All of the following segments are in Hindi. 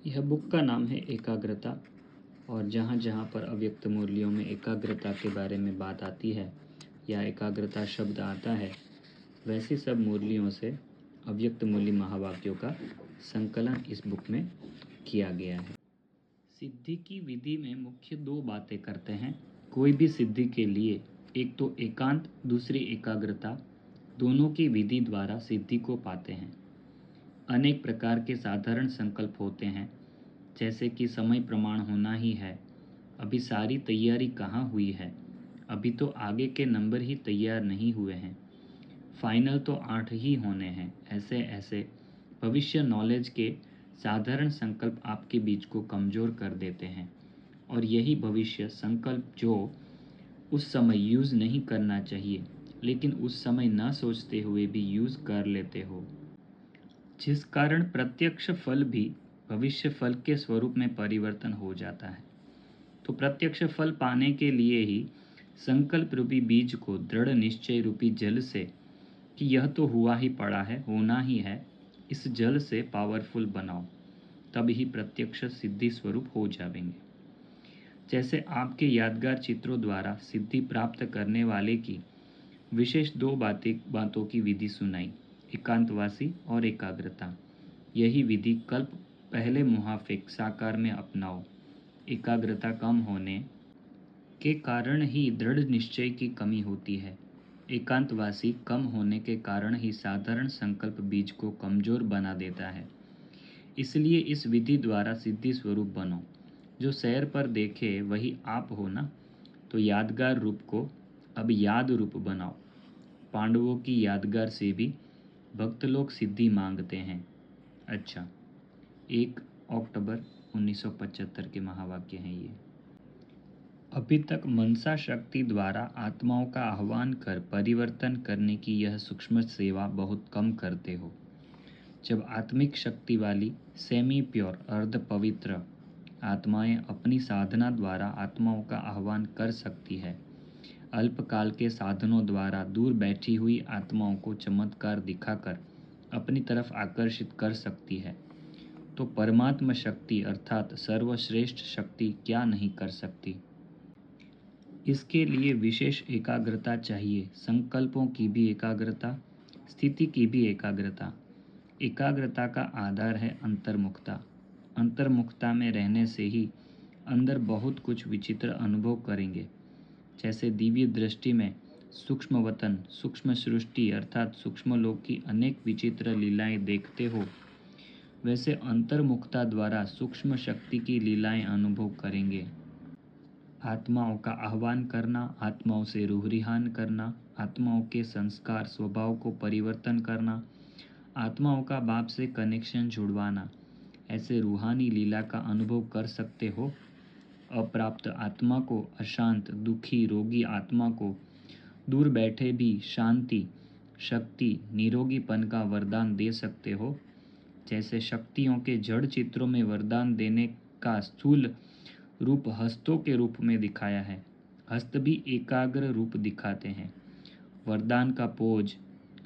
यह बुक का नाम है एकाग्रता। और जहाँ जहाँ पर अव्यक्त मूल्यों में एकाग्रता के बारे में बात आती है या एकाग्रता शब्द आता है, वैसी सब मूल्यों से अव्यक्त मूल्य महावाक्यों का संकलन इस बुक में किया गया है। सिद्धि की विधि में मुख्य दो बातें करते हैं कोई भी सिद्धि के लिए। एक तो एकांत, दूसरी एकाग्रता। दोनों की विधि द्वारा सिद्धि को पाते हैं। अनेक प्रकार के साधारण संकल्प होते हैं, जैसे कि समय प्रमाण होना ही है, अभी सारी तैयारी कहाँ हुई है, अभी तो आगे के नंबर ही तैयार नहीं हुए हैं, फाइनल तो 8 ही होने हैं। ऐसे ऐसे भविष्य नॉलेज के साधारण संकल्प आपके बीच को कमज़ोर कर देते हैं। और यही भविष्य संकल्प जो उस समय यूज़ नहीं करना चाहिए, लेकिन उस समय न सोचते हुए भी यूज़ कर लेते हो, जिस कारण प्रत्यक्ष फल भी भविष्य फल के स्वरूप में परिवर्तन हो जाता है। तो प्रत्यक्ष फल पाने के लिए ही संकल्प रूपी बीज को दृढ़ निश्चय रूपी जल से, कि यह तो हुआ ही पड़ा है, होना ही है, इस जल से पावरफुल बनाओ, तब ही प्रत्यक्ष सिद्धि स्वरूप हो जाएंगे। जैसे आपके यादगार चित्रों द्वारा सिद्धि प्राप्त करने वाले की विशेष दो बातों की विधि सुनाई, एकांतवासी और एकाग्रता। यही विधि कल्प पहले मुहाफिक साकार में अपनाओ। एकाग्रता कम होने के कारण ही दृढ़ निश्चय की कमी होती है। एकांतवासी कम होने के कारण ही साधारण संकल्प बीज को कमजोर बना देता है। इसलिए इस विधि द्वारा सिद्धि स्वरूप बनो। जो सैर पर देखे वही आप हो ना, तो यादगार रूप को अब याद रूप बनाओ। पांडवों की यादगार से भी भक्त लोग सिद्धि मांगते हैं। अच्छा, 1 अक्टूबर 1975 के महावाक्य हैं ये। अभी तक मनसा शक्ति द्वारा आत्माओं का आह्वान कर परिवर्तन करने की यह सूक्ष्म सेवा बहुत कम करते हो। जब आत्मिक शक्ति वाली सेमी प्योर अर्ध पवित्र आत्माएं अपनी साधना द्वारा आत्माओं का आह्वान कर सकती है, अल्पकाल के साधनों द्वारा दूर बैठी हुई आत्माओं को चमत्कार दिखाकर अपनी तरफ आकर्षित कर सकती है, तो परमात्मा शक्ति अर्थात सर्वश्रेष्ठ शक्ति क्या नहीं कर सकती। इसके लिए विशेष एकाग्रता चाहिए, संकल्पों की भी एकाग्रता, स्थिति की भी एकाग्रता। एकाग्रता का आधार है अंतर्मुखता। अंतर्मुखता में रहने से ही अंदर बहुत कुछ विचित्र अनुभव करेंगे। जैसे दिव्य दृष्टि में सूक्ष्म वतन, सूक्ष्म सृष्टि अर्थात सूक्ष्म लोक की अनेक विचित्र लीलाएं देखते हो, वैसे अंतर्मुखता द्वारा सूक्ष्म शक्ति की लीलाएं अनुभव करेंगे। आत्माओं का आह्वान करना, आत्माओं से रूह रिहान करना, आत्माओं के संस्कार स्वभाव को परिवर्तन करना, आत्माओं का बाप से कनेक्शन जुड़वाना, ऐसे रूहानी लीला का अनुभव कर सकते हो। अप्राप्त आत्मा को, अशांत दुखी रोगी आत्मा को दूर बैठे भी शांति, शक्ति, निरोगीपन का वरदान दे सकते हो। जैसे शक्तियों के जड़ चित्रों में वरदान देने का स्थूल रूप हस्तों के रूप में दिखाया है, हस्त भी एकाग्र रूप दिखाते हैं। वरदान का पोज,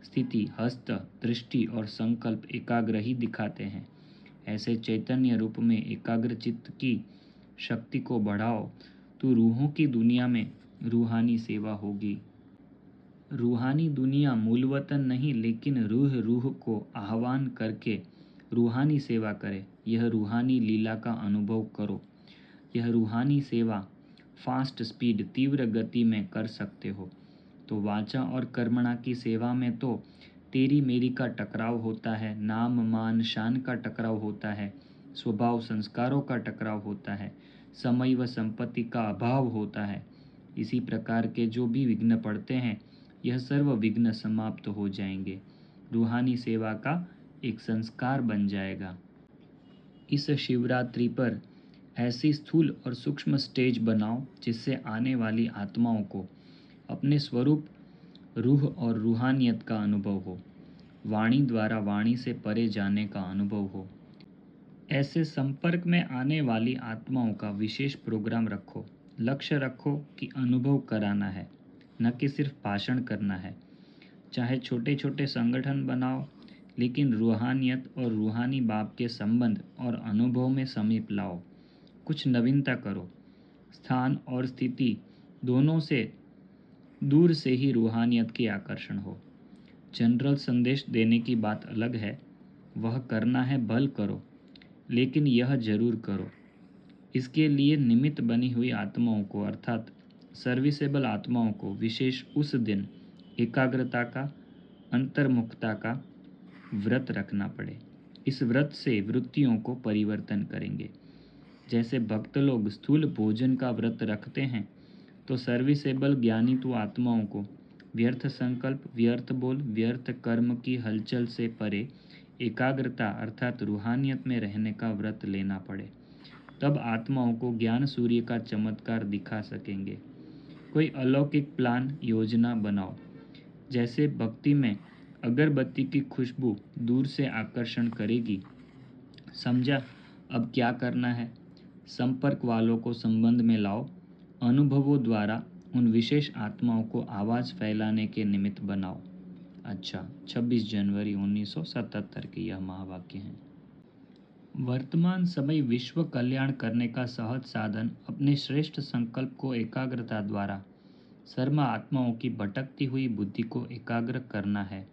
स्थिति, हस्त, दृष्टि और संकल्प एकाग्र ही दिखाते हैं। ऐसे चैतन्य रूप में एकाग्र चित्त की शक्ति को बढ़ाओ, तो रूहों की दुनिया में रूहानी सेवा होगी। रूहानी दुनिया मूल वतन नहीं, लेकिन रूह को आह्वान करके रूहानी सेवा करे। यह रूहानी लीला का अनुभव करो। यह रूहानी सेवा फास्ट स्पीड, तीव्र गति में कर सकते हो। तो वाचा और कर्मणा की सेवा में तो तेरी मेरी का टकराव होता है, नाम मान शान का टकराव होता है, स्वभाव संस्कारों का टकराव होता है, समय व संपत्ति का अभाव होता है। इसी प्रकार के जो भी विघ्न पड़ते हैं, यह सर्व विघ्न समाप्त हो जाएंगे। रूहानी सेवा का एक संस्कार बन जाएगा। इस शिवरात्रि पर ऐसी स्थूल और सूक्ष्म स्टेज बनाओ जिससे आने वाली आत्माओं को अपने स्वरूप, रूह और रूहानियत का अनुभव हो, वाणी द्वारा वाणी से परे जाने का अनुभव हो। ऐसे संपर्क में आने वाली आत्माओं का विशेष प्रोग्राम रखो। लक्ष्य रखो कि अनुभव कराना है, न कि सिर्फ भाषण करना है। चाहे छोटे छोटे संगठन बनाओ, लेकिन रूहानियत और रूहानी बाप के संबंध और अनुभव में समीप लाओ। कुछ नवीनता करो। स्थान और स्थिति दोनों से दूर से ही रूहानियत की आकर्षण हो। जनरल संदेश देने की बात अलग है, वह करना है भल करो, लेकिन यह जरूर करो। इसके लिए निमित्त बनी हुई आत्माओं को अर्थात सर्विसेबल आत्माओं को विशेष उस दिन एकाग्रता का, अंतर्मुखता का व्रत रखना पड़े। इस व्रत से वृत्तियों को परिवर्तन करेंगे। जैसे भक्त लोग स्थूल भोजन का व्रत रखते हैं, तो सर्विसेबल ज्ञानी तो आत्माओं को व्यर्थ संकल्प, व्यर्थ बोल, व्यर्थ कर्म की हलचल से परे एकाग्रता अर्थात रूहानियत में रहने का व्रत लेना पड़े। तब आत्माओं को ज्ञान सूर्य का चमत्कार दिखा सकेंगे। कोई अलौकिक प्लान, योजना बनाओ। जैसे भक्ति में अगरबत्ती की खुशबू दूर से आकर्षण करेगी। समझा अब क्या करना है? संपर्क वालों को संबंध में लाओ। अनुभवों द्वारा उन विशेष आत्माओं को आवाज़ फैलाने के निमित्त बनाओ। अच्छा, 26 जनवरी 1977 के यह महावाक्य हैं। वर्तमान समय विश्व कल्याण करने का सहज साधन अपने श्रेष्ठ संकल्प को एकाग्रता द्वारा सर्व आत्माओं की भटकती हुई बुद्धि को एकाग्र करना है।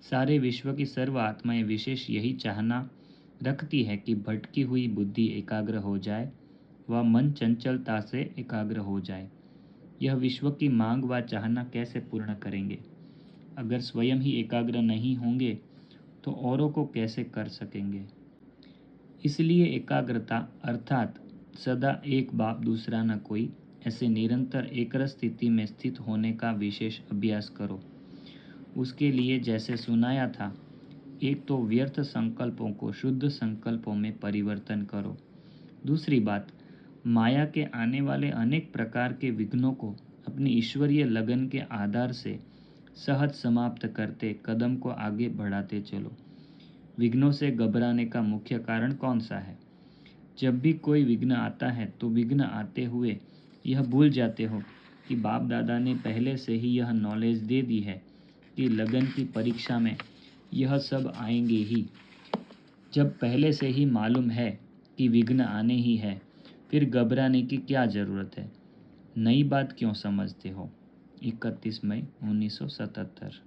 सारे विश्व की सर्व आत्माएं विशेष यही चाहना रखती है कि भटकी हुई बुद्धि एकाग्र हो जाए, वह मन चंचलता से एकाग्र हो जाए। यह विश्व की मांग व चाहना कैसे पूर्ण करेंगे? अगर स्वयं ही एकाग्र नहीं होंगे तो औरों को कैसे कर सकेंगे? इसलिए एकाग्रता अर्थात सदा एक बाप दूसरा न कोई, ऐसे निरंतर एकरस स्थिति में स्थित होने का विशेष अभ्यास करो। उसके लिए जैसे सुनाया था, एक तो व्यर्थ संकल्पों को शुद्ध संकल्पों में परिवर्तन करो। दूसरी बात, माया के आने वाले अनेक प्रकार के विघ्नों को अपनी ईश्वरीय लगन के आधार से सहज समाप्त करते कदम को आगे बढ़ाते चलो। विघ्नों से घबराने का मुख्य कारण कौन सा है? जब भी कोई विघ्न आता है तो विघ्न आते हुए यह भूल जाते हो कि बाप दादा ने पहले से ही यह नॉलेज दे दी है कि लगन की परीक्षा में यह सब आएंगे ही। जब पहले से ही मालूम है कि विघ्न आने ही है, फिर घबराने की क्या ज़रूरत है? नई बात क्यों समझते हो? 31 मई 1977।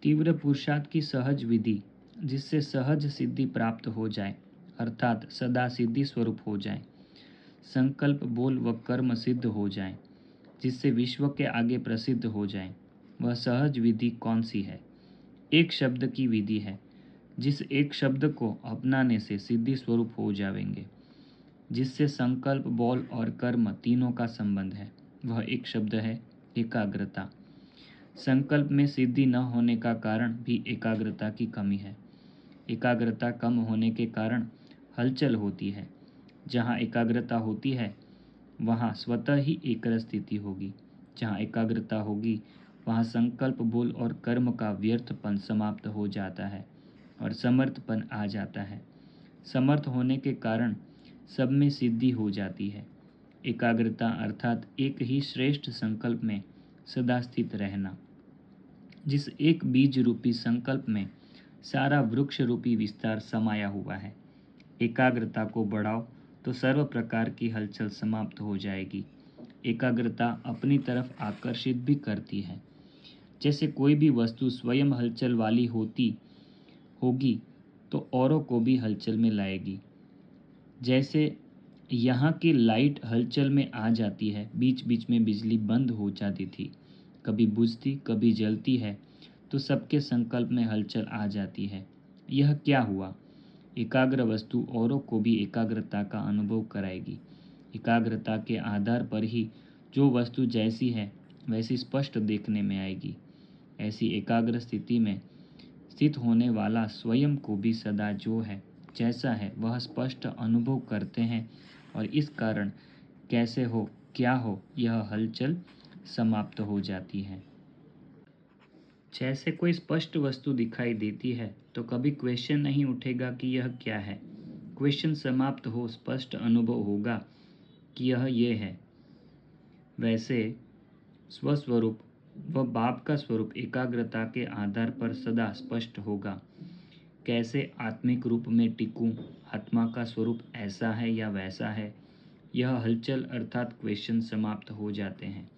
तीव्र पुरुषार्थ की सहज विधि जिससे सहज सिद्धि प्राप्त हो जाए अर्थात सदा सिद्धि स्वरूप हो जाए। संकल्प, बोल व कर्म सिद्ध हो जाए जिससे विश्व के आगे प्रसिद्ध हो जाए। वह सहज विधि कौन सी है? एक शब्द की विधि है। जिस एक शब्द को अपनाने से सिद्धि स्वरूप हो जाएंगे, जिससे संकल्प, बोल और कर्म तीनों का संबंध है, वह एक शब्द है एकाग्रता। संकल्प में सिद्धि न होने का कारण भी एकाग्रता की कमी है। एकाग्रता कम होने के कारण हलचल होती है। जहाँ एकाग्रता होती है वहाँ स्वतः ही एकरस स्थिति होगी। जहाँ एकाग्रता होगी वहाँ संकल्प, बोल और कर्म का व्यर्थपन समाप्त हो जाता है और समर्थपन आ जाता है। समर्थ होने के कारण सब में सिद्धि हो जाती है। एकाग्रता अर्थात एक ही श्रेष्ठ संकल्प में सदा स्थित रहना। जिस एक बीज रूपी संकल्प में सारा वृक्ष रूपी विस्तार समाया हुआ है। एकाग्रता को बढ़ाओ तो सर्व प्रकार की हलचल समाप्त हो जाएगी। एकाग्रता अपनी तरफ आकर्षित भी करती है। जैसे कोई भी वस्तु स्वयं हलचल वाली होगी तो औरों को भी हलचल में लाएगी। जैसे यहाँ की लाइट हलचल में आ जाती है, बीच बीच में बिजली बंद हो जाती थी, कभी बुझती कभी जलती है, तो सबके संकल्प में हलचल आ जाती है। यह क्या हुआ? एकाग्र वस्तु औरों को भी एकाग्रता का अनुभव कराएगी। एकाग्रता के आधार पर ही जो वस्तु जैसी है वैसी स्पष्ट देखने में आएगी। ऐसी एकाग्र स्थिति में स्थित होने वाला स्वयं को भी सदा जो है जैसा है वह स्पष्ट अनुभव करते हैं और इस कारण कैसे हो, क्या हो, यह हलचल समाप्त हो जाती है। जैसे कोई स्पष्ट वस्तु दिखाई देती है तो कभी क्वेश्चन नहीं उठेगा कि यह क्या है। क्वेश्चन समाप्त हो स्पष्ट अनुभव होगा कि यह ये है। वैसे स्वस्वरूप वह बाप का स्वरूप एकाग्रता के आधार पर सदा स्पष्ट होगा। कैसे आत्मिक रूप में टिकूं, आत्मा का स्वरूप ऐसा है या वैसा है, यह हलचल अर्थात क्वेश्चन समाप्त हो जाते हैं।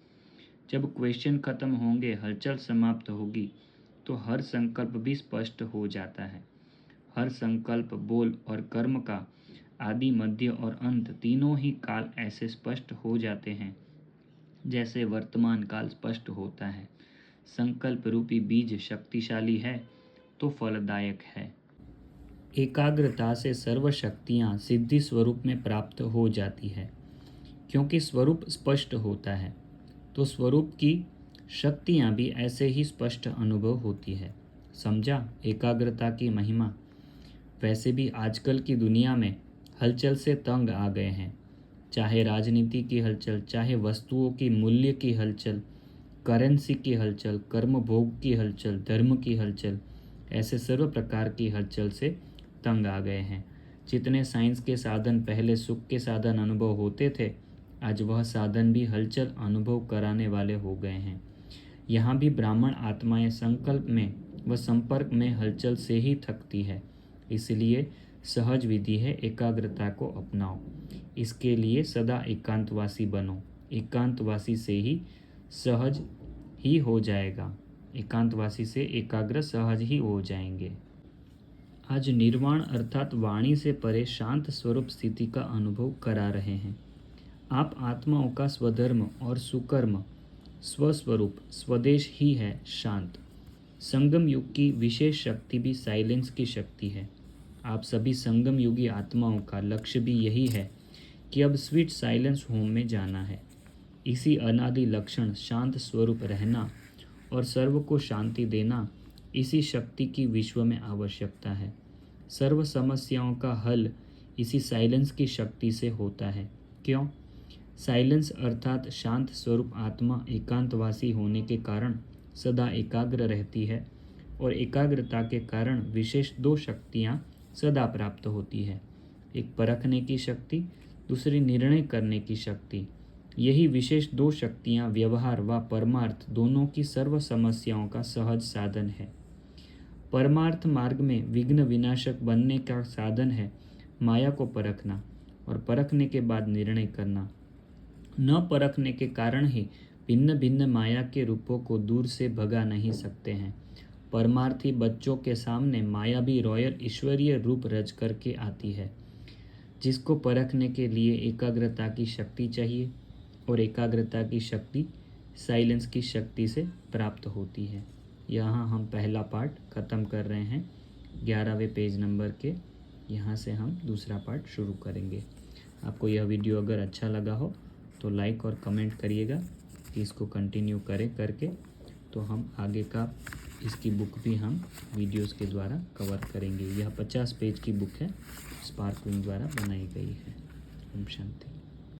जब क्वेश्चन खत्म होंगे, हलचल समाप्त होगी, तो हर संकल्प भी स्पष्ट हो जाता है। हर संकल्प, बोल और कर्म का आदि, मध्य और अंत तीनों ही काल ऐसे स्पष्ट हो जाते हैं जैसे वर्तमान काल स्पष्ट होता है। संकल्प रूपी बीज शक्तिशाली है तो फलदायक है। एकाग्रता से सर्व शक्तियाँ सिद्धि स्वरूप में प्राप्त हो जाती है। क्योंकि स्वरूप स्पष्ट होता है तो स्वरूप की शक्तियाँ भी ऐसे ही स्पष्ट अनुभव होती है। समझा एकाग्रता की महिमा। वैसे भी आजकल की दुनिया में हलचल से तंग आ गए हैं। चाहे राजनीति की हलचल, चाहे वस्तुओं की मूल्य की हलचल, करेंसी की हलचल, कर्म भोग की हलचल, धर्म की हलचल, ऐसे सर्व प्रकार की हलचल से तंग आ गए हैं। जितने साइंस के साधन पहले सुख के साधन अनुभव होते थे, आज वह साधन भी हलचल अनुभव कराने वाले हो गए हैं। यहाँ भी ब्राह्मण आत्माएं संकल्प में व संपर्क में हलचल से ही थकती है। इसलिए सहज विधि है, एकाग्रता को अपनाओ। इसके लिए सदा एकांतवासी बनो। एकांतवासी से ही सहज ही हो जाएगा। एकांतवासी से एकाग्र सहज ही हो जाएंगे। आज निर्वाण अर्थात वाणी से परे शांत स्वरूप स्थिति का अनुभव करा रहे हैं। आप आत्माओं का स्वधर्म और सुकर्म स्वस्वरूप स्वदेश ही है शांत। संगम युग की विशेष शक्ति भी साइलेंस की शक्ति है। आप सभी संगम युगी आत्माओं का लक्ष्य भी यही है कि अब स्वीट साइलेंस होम में जाना है। इसी अनादि लक्षण शांत स्वरूप रहना और सर्व को शांति देना, इसी शक्ति की विश्व में आवश्यकता है। सर्व समस्याओं का हल इसी साइलेंस की शक्ति से होता है। क्यों? साइलेंस अर्थात शांत स्वरूप आत्मा एकांतवासी होने के कारण सदा एकाग्र रहती है और एकाग्रता के कारण विशेष दो शक्तियाँ सदा प्राप्त होती है। एक परखने की शक्ति, दूसरी निर्णय करने की शक्ति। यही विशेष दो शक्तियाँ व्यवहार व परमार्थ दोनों की सर्व समस्याओं का सहज साधन है। परमार्थ मार्ग में विघ्न विनाशक बनने का साधन है माया को परखना और परखने के बाद निर्णय करना। न परखने के कारण ही भिन्न भिन्न माया के रूपों को दूर से भगा नहीं सकते हैं। परमार्थी बच्चों के सामने माया भी रॉयल ईश्वरीय रूप रच करके आती है। जिसको परखने के लिए एकाग्रता की शक्ति चाहिए और एकाग्रता की शक्ति साइलेंस की शक्ति से प्राप्त होती है। यहाँ हम पहला पार्ट ख़त्म कर रहे हैं 11वें पेज नंबर के। यहाँ से हम दूसरा पार्ट शुरू करेंगे। आपको यह वीडियो अगर अच्छा लगा हो तो लाइक और कमेंट करिएगा कि इसको कंटिन्यू करें करके, तो हम आगे का इसकी बुक भी हम वीडियोस के द्वारा कवर करेंगे। यह 50 पेज की बुक है, स्पार्कविंग द्वारा बनाई गई है। ओम शांति।